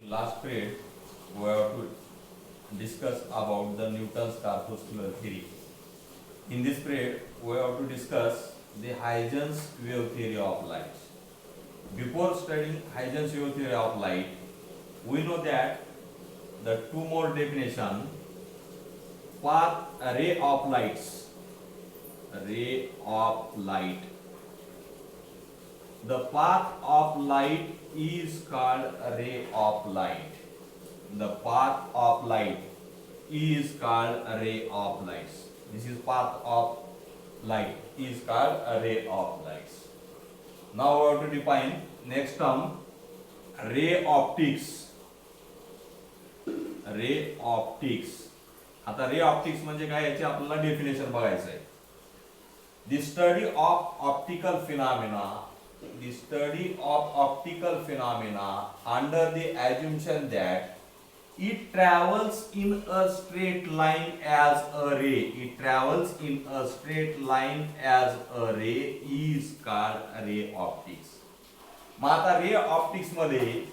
Last period we have to discuss about the Newton's corpuscular theory. In this period we have to discuss the Huygens wave theory of light. Before studying Huygens wave theory of light, we know that the two more definition: path ray of light. The path of light is called a ray of light. The path of light is called a ray of light. This is path of light is called a ray of light. Now we have to define next term, ray optics. Ray optics. आता ray optics म्हणजे काय, याची आपल्याला definition बघायचं आहे. The study of optical phenomena, the study of optical phenomena under the assumption that it travels in a straight line as a ray. It travels in a straight line as a ray is called ray optics. मग आता ray optics मध्ये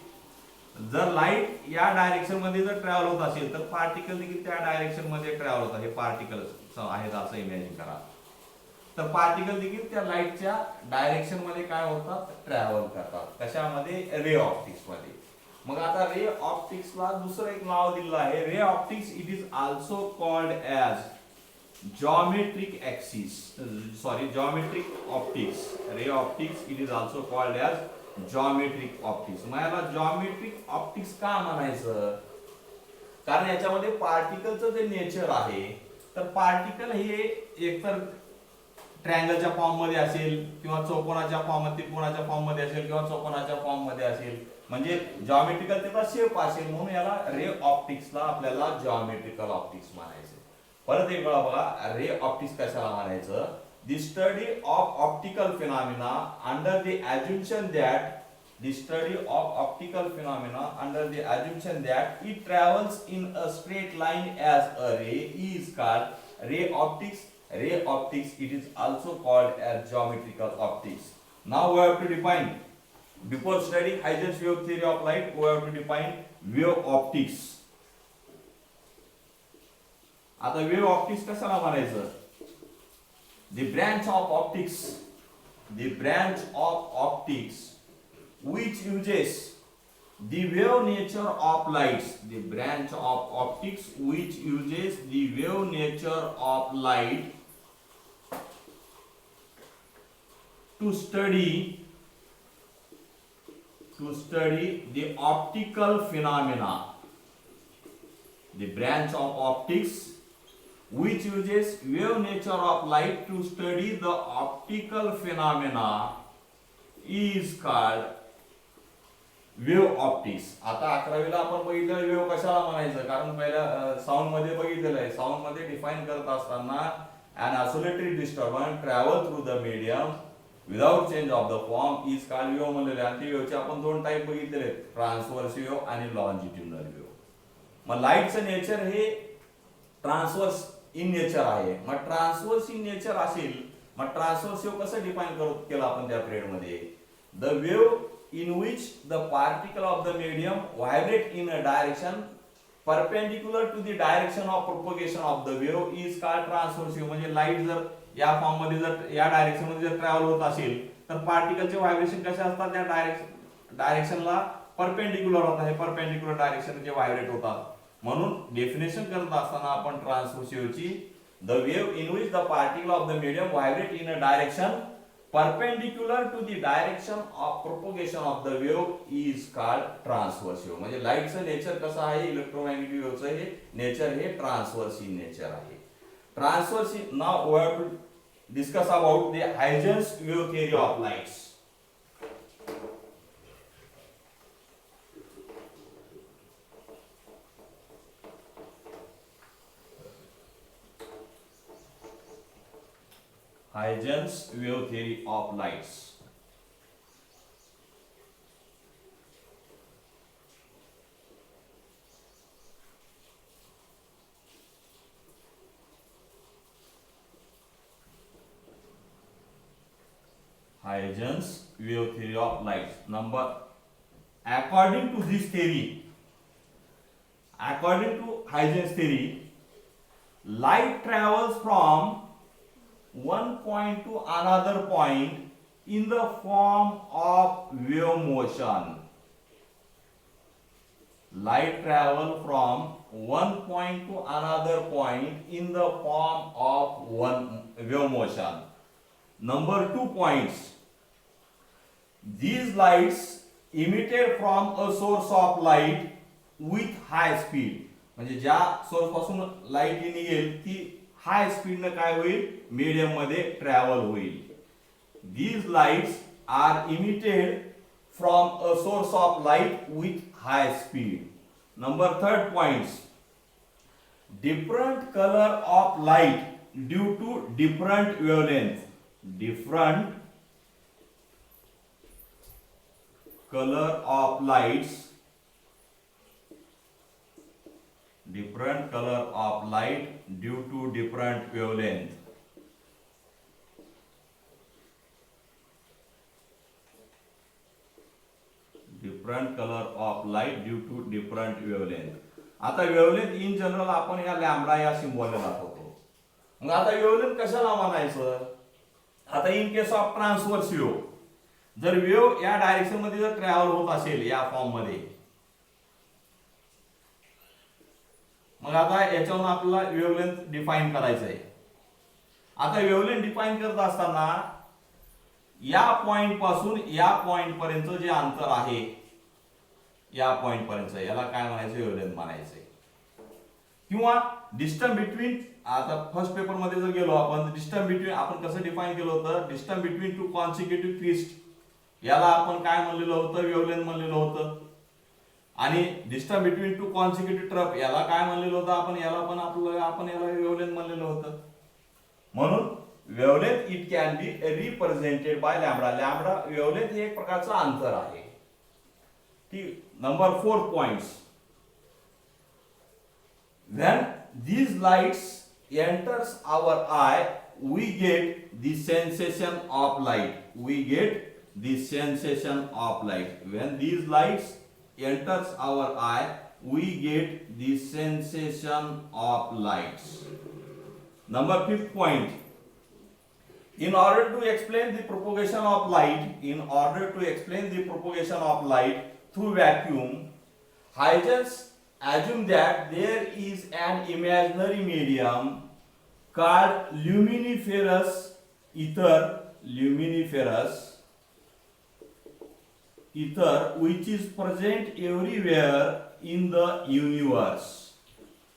जर light या direction मध्ये जर travel होत असेल तर particle देखील त्या डायरेक्शन मध्ये ट्रॅव्हल होतात. हे पार्टिकल्स आहेत असं इमॅजिन करा. तर पार्टिकल देखील त्या लाईटच्या डायरेक्शन मध्ये काय होतात, ट्रॅव्हल करतात. कशामध्ये, रे ऑप्टिक्स मध्ये. मग आता रे ऑप्टिक्सला दुसरं एक नाव दिलेलं आहे, ray optics. It is also called as geometric axis, geometric optics. Ray optics it is also called as geometric optics. मग याला जॉमेट्रिक ऑप्टिक्स का म्हणायचं, कारण याच्यामध्ये पार्टिकलचं जे नेचर आहे, तर पार्टिकल हे एकतर ट्रायंगलच्या फॉर्म मध्ये असेल किंवा चौकोनाच्या फॉर्म मध्ये, त्रिकोणाच्या फॉर्म मध्ये असेल किंवा चौकोनाच्या फॉर्म मध्ये असेल, म्हणजे जॉमेट्रिकल त्याचा शेप असेल. म्हणून याला रे ऑप्टिक्सला आपल्याला जॉमेट्रिकल ऑप्टिक्स म्हणायचं. परत एक वेळा बघा, रे ऑप्टिक्स कशाला म्हणायचं, the study of optical phenomena under the assumption that it travels in a straight line as a ray is called ray optics. Ray optics it is also called as geometrical optics. Now we have to define, before studying Huygens wave theory of light, we have to define wave optics. आता wave optics कशाला म्हणायचं, the branch of optics which uses the wave nature of lights, the branch of optics which uses the wave nature of light to study the optical phenomena. The branch of optics which uses wave nature of light to study the optical phenomena is called wave optics. आता 11वीला आपण बघितलं wave कशाला म्हणायचं, कारण पहिल्या sound मध्ये बघितलेलं आहे. साऊंड मध्ये डिफाइन करत असताना an oscillatory disturbance travel through the medium without change of the form is called wave म्हणलेले. आणि ती वेव्हचे आपण दोन टाइप बघितलेले, ट्रान्सव्हर्स वेव्ह आणि लॉन्जिट्युडिनल वेव्ह. मग लाईटचं नेचर हे ट्रान्सव्हर्स इन नेचर आहे. मग ट्रान्सव्हर्स इन नेचर असेल, मग ट्रान्सव्हर्स वेव्ह कसं डिफाइन केलं आपण त्या पिरियड मध्ये, the wave in which the particle of the medium vibrate in a direction perpendicular to the direction of propagation of the wave is called transverse wave. म्हणजे light जर या form मध्ये जर या डायरेक्शन मध्ये जर ट्रॅव्हल होत असेल तर पार्टिकलचे व्हायब्रेशन कसे असतात, त्या डायरेक्शनला परपेंडिक्युलर होतात. हे परपेंडिक्युलर डायरेक्शन जे व्हायब्रेट होतात. म्हणून डेफिनेशन करत असताना आपण ट्रान्सव्हर्स वेव्हची, the wave in which the particle of the medium vibrate in a direction perpendicular to the direction of propagation of the wave is called transverse wave. म्हणजे लाईटचं nature कसं आहे, इलेक्ट्रोमॅग्नेटिक वेव्हचं हे नेचर हे ट्रान्सव्हर्स इन नेचर आहे. Transverse in. Now we have to discuss about the Huygens wave theory of lights. Huygens wave theory of lights. Huygens wave theory of light. Number, according to this theory, According to Huygens theory, light travels from one point to another point in the form of wave motion. Light travel from one point to another point in the form of one wave motion. Number 2 points. These lights emitted from a source of light with high speed. म्हणजे ज्या source पासून light निघेल ती हाय स्पीडने काय होईल, medium मध्ये travel होईल. These lights are emitted from a source of light with high speed. Number 3 points. Different color of light due to different wavelength. Different color of lights. Different color of light due to different wavelength. Different color of light due to different wavelength. आता wavelength in general आपण या lambda या सिम्बॉलला दाखवतो. मग आता wavelength कशाला म्हणायचं? आता in case of transverse wave, जर वेव्ह या डायरेक्शन मध्ये जर ट्रॅव्हल होत असेल या फॉर्म मध्ये, मग आता याच्यावरून आपल्याला वेवलेंथ डिफाइन करायचं आहे. आता वेवलेंथ डिफाइन करत असताना या पॉइंट पासून या पॉइंट पर्यंत जे अंतर आहे, या पॉइंट पर्यंत याला काय म्हणायचं, वेवलेंथ म्हणायचं. किंवा डिस्टन्स बिटवीन, आता फर्स्ट पेपर मध्ये जर गेलो आपण, डिस्टन्स बिटवीन आपण कसं डिफाइन केलं होतं, distance between two consecutive Christ, याला आपण काय म्हणलेलं होतं, वेवलेंथ म्हणलेलं होतं. आणि distance between two consecutive trough याला काय म्हणलेलं होतं आपण, याला पण आपण याला वेवलेंथ म्हणलेलं होतं. म्हणून wavelength it can be represented by lambda. Lambda wavelength हे एक प्रकारचं अंतर आहे. ठीक. Number 4 points. When these lights enters our eye, we get the sensation of light. We get the sensation of light. When these lights enters our eye, we get the sensation of lights. Number 5th point. In order to explain the propagation of light through vacuum, Huygens assumed that there is an imaginary medium called luminiferous ether, which is present everywhere in the universe.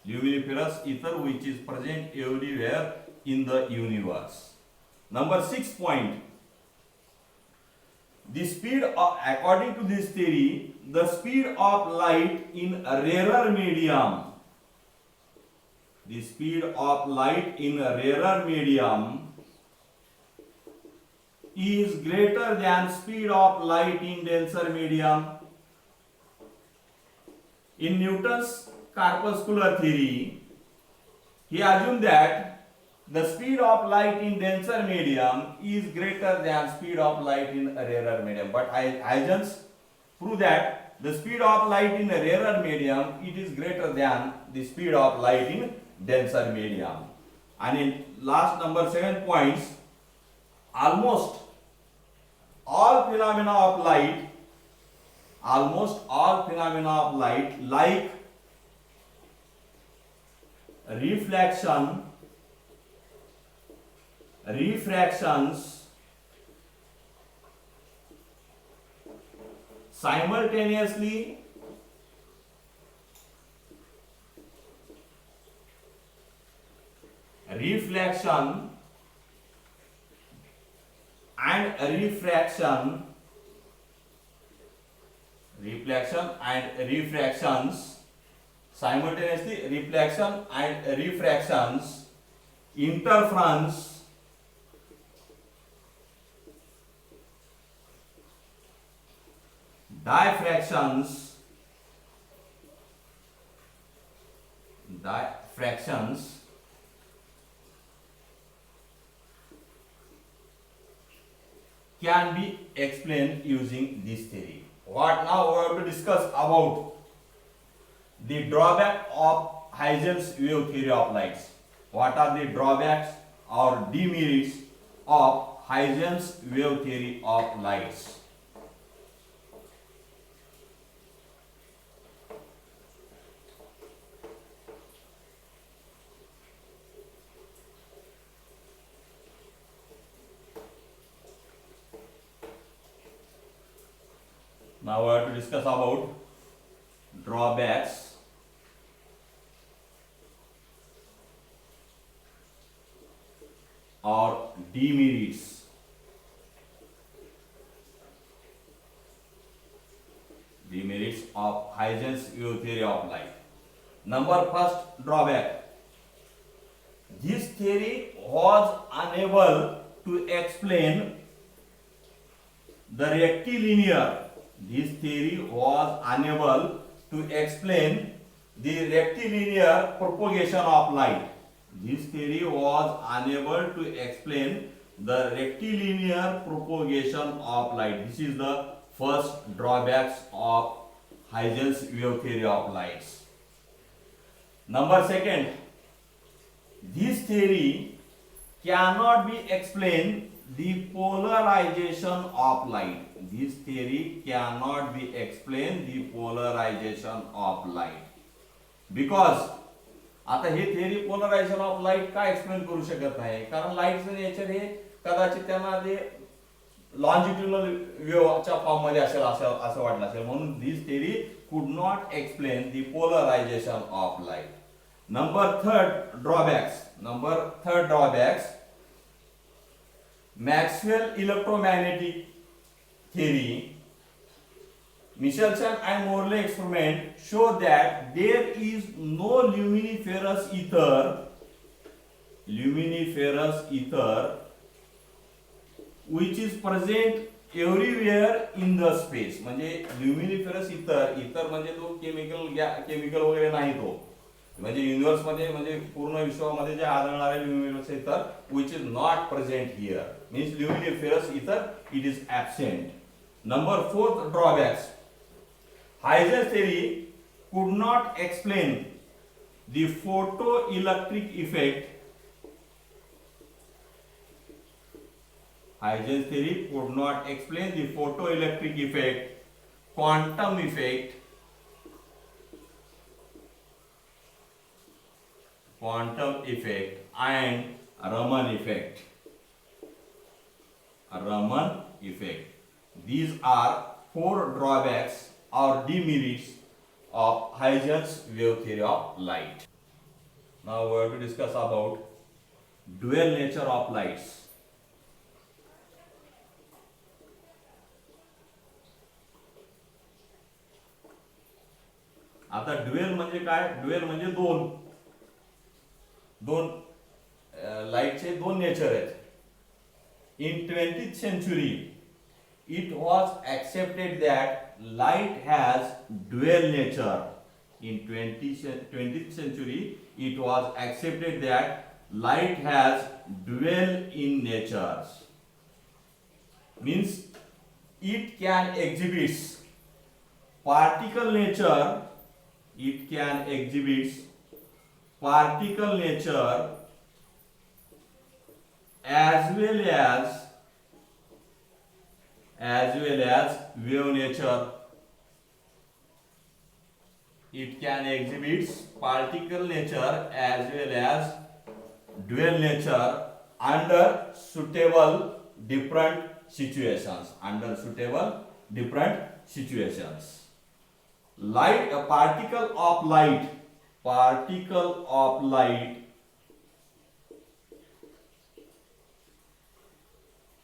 Luminiferous ether which is present everywhere in the universe. Number 6 point. The speed of, according to this theory, the speed of light in a rarer medium, the speed of light in a rarer medium is greater than speed of light in denser medium. In Newton's corpuscular theory, he assumed that the speed of light in denser medium is greater than speed of light in a rarer medium. But Huygens proved that the speed of light in a rarer medium it is greater than the speed of light in denser medium. And in last number 7 points, almost all phenomena of light, like refractions, simultaneously reflection and refractions, simultaneously reflection and refractions, interference, diffractions can be explained using this theory. What now we have to discuss about the drawback of Huygens wave theory of lights. What are the drawbacks or demerits of Huygens wave theory of lights? Now we have to discuss about drawbacks or demerits. Demerits of Huygens wave theory of light. Number first drawback. This theory was unable to explain the rectilinear. This theory was unable to explain the rectilinear propagation of light. This theory was unable to explain the rectilinear propagation of light. This is the first drawbacks of Huygens wave theory of lights. Number second, this theory cannot be explained the polarization of light. This theory cannot be explained the polarization of light. Because आता हे theory polarisation of light काय explain करू शकत नाही, कारण लाईटचं nature हे कदाचित त्यांना ते longitudinal वेव्हच्या form मध्ये असेल असं वाटलं असेल, म्हणून this theory could not explain the polarisation of light. Number third drawbacks Maxwell electromagnetic theory, Michelson and Morley experiment show that there is no luminiferous ether which is present everywhere in the space. म्हणजे ल्युमिनिफेरस ether म्हणजे तो chemical वगैरे नाही, तो म्हणजे universe मध्ये म्हणजे पूर्ण विश्वामध्ये जे आढळणारे ल्युमिनिफेरस ether which is not present here, means luminiferous ether it is absent. Number fourth drawbacks, Huygens theory could not explain the photoelectric effect. Huygens theory could not explain the photoelectric effect, quantum effect, and Raman effect. These are four drawbacks or demerits of Huygens wave theory of light. Now we are to discuss about dual nature of lights. आता dual म्हणजे काय? Dual म्हणजे दोन लाईटचे दोन nature आहेत. In 20th century, it was accepted that light has dual nature. In 20th century, it was accepted that light has dual in natures. Means it can exhibit particle nature. It can exhibit particle nature as well as wave nature. It can exhibit particle nature as well as dual nature under suitable different situations. Light, a particle of light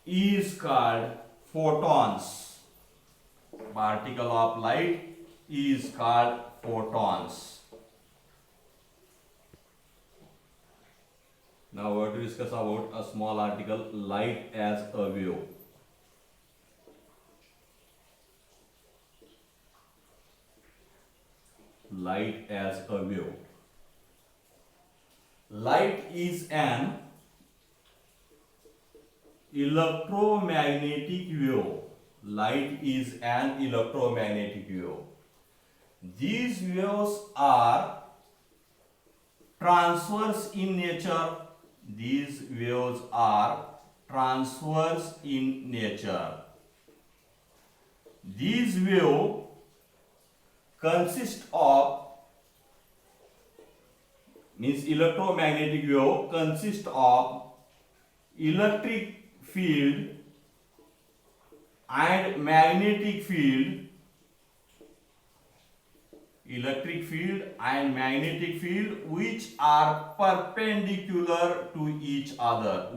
is called photons. Particle of light is called photons. Now we are to discuss about a small article, light as a wave. Light as a wave. Light is an electromagnetic wave. Light is an electromagnetic wave. These waves are transverse in nature. These waves are transverse in nature. These waves consist of, means electromagnetic wave consist of electric field and magnetic field, which are perpendicular to each other,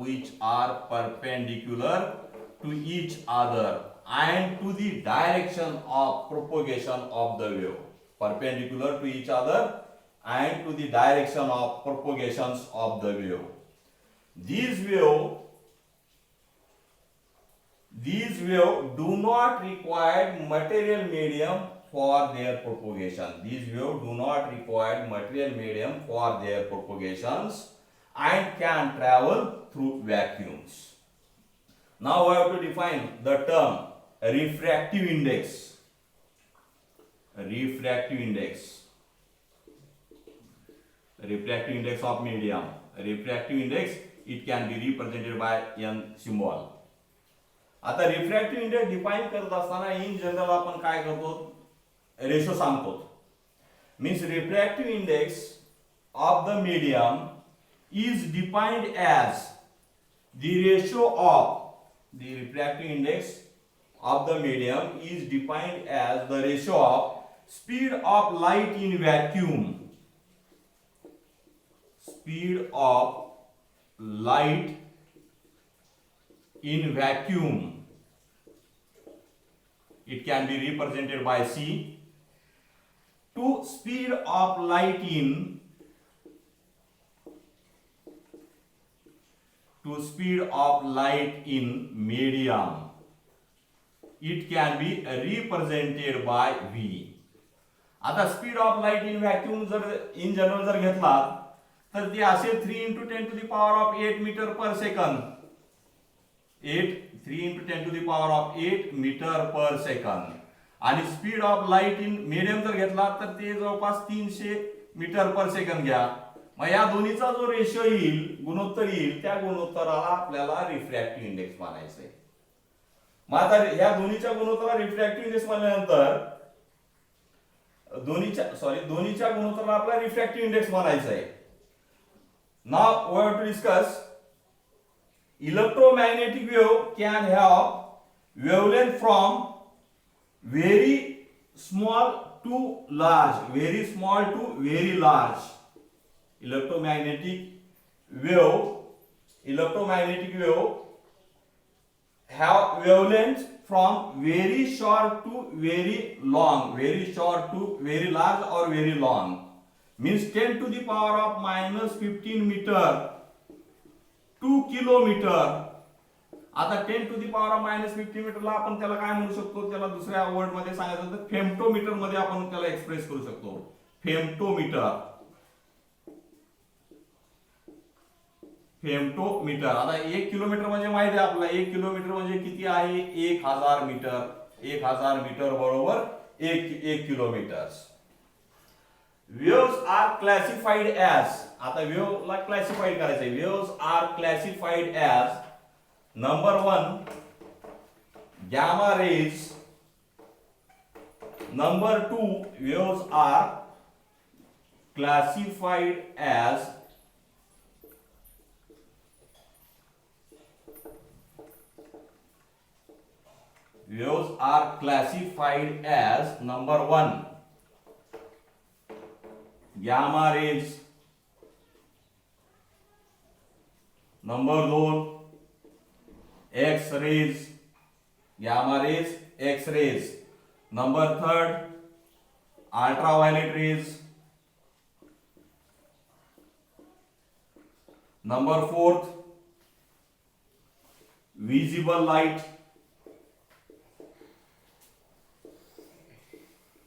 and to the direction of propagation of the wave, perpendicular to each other and to the direction of propagations of the wave. These waves do not require material medium for their propagation. And can travel through vacuums. Now we have to define the term refractive index. Refractive index of medium. Refractive index, it can be represented by N symbol. आता refractive index define करत असताना in general आपण काय करतो, ratio सांगतो. Means refractive index of the medium is defined as the ratio of the refractive index of the medium is defined as the ratio of speed of light in vacuum. Speed of light in vacuum. It can be represented by C. To speed of light in medium, it can be represented by V. आता speed of light in vacuum जर in general जर घेतला तर ते असे 3 × 10⁸ metre per second. 3 × 10⁸ metre per second. आणि speed of light in medium जर घेतला तर ते जवळपास 300 मीटर पर सेकंद घ्या. मग या दोन्हीचा जो रेशो येईल, गुणोत्तर येईल, त्या गुणोत्तराला आपल्याला रिफ्रॅक्टिव्ह इंडेक्स म्हणायचं आहे. मग आता ह्या दोन्हीच्या गुणोत्तराला रिफ्रॅक्टिव्ह इंडेक्स म्हटल्यानंतर दोन्हीच्या गुणोत्तराला आपल्याला रिफ्रॅक्टिव्ह इंडेक्स म्हणायचं आहे. Now we have to discuss electromagnetic wave can have wavelength from very small to large, electromagnetic wave have wavelength from very short to very long, very large or very long, means 10 to the power of -15 meter 2 kilometre. आता 10 to the power of -15 मीटरला आपण त्याला काय म्हणू शकतो, त्याला दुसऱ्या word मध्ये सांगायचं तर फेम्टोमीटर मध्ये आपण त्याला एक्सप्रेस करू शकतो. फेम्टोमीटर. आता 1 किलोमीटर म्हणजे माहिती आहे आपल्याला, 1 किलोमीटर म्हणजे किती आहे, 1000 मीटर. 1000 मीटर बरोबर 1 kilometre. Waves are classified as, आता वेव्ह ला क्लासिफाईड करायचं आहे. Waves are classified as number 1 gamma rays, number 2 waves are classified as number 1 gamma rays, number 2 X rays, gamma rays, X rays, number 3 ultraviolet rays, number 4 visible light.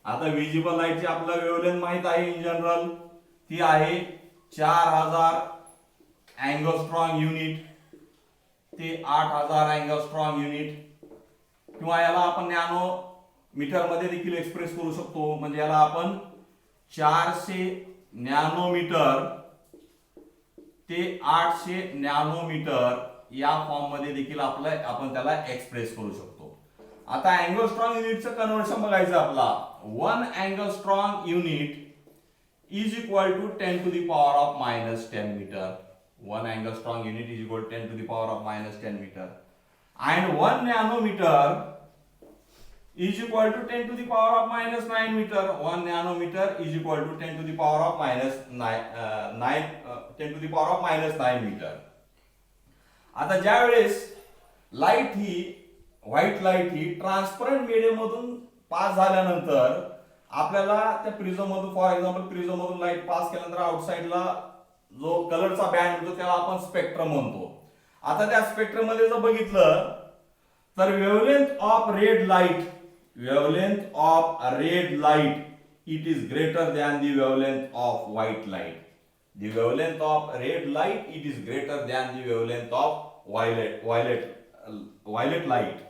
आता visible लाईटची आपल्याला wavelength माहित आहे in general, ती आहे 4000 angstrom unit ते 8000 angstrom unit, किंवा याला आपण नॅनो मीटर मध्ये देखील एक्सप्रेस करू शकतो. म्हणजे याला आपण 400 नॅनोमीटर ते 800 नॅनोमीटर या फॉर्म मध्ये देखील आपण त्याला एक्सप्रेस करू शकतो. आता अँगस्ट्रॉंग युनिटचं कन्व्हर्शन बघायचं आपला. 1 अँगस्ट्रॉंग unit is equal to 10 to the power of minus 10 meter. 1 angstrom unit is equal to 10 to the power of minus 10 meter. And 1 nanometer is equal to 10 to the power of minus 9 meter. 1 nanometer is equal to 10 to the power of minus 10 to the power of minus 9 meter. आता ज्या वेळेस light ही white light ही transparent medium मधून पास झाल्यानंतर आपल्याला त्या prism मधून, for example prism मधून light पास केल्यानंतर आउटसाइडला जो कलरचा बँड म्हणतो त्याला आपण स्पेक्ट्रम म्हणतो. आता त्या स्पेक्ट्रम मध्ये जर बघितलं तर wavelength of red light it is greater than the wavelength off white light. The wavelength of red light it is greater than the wavelength of violet light.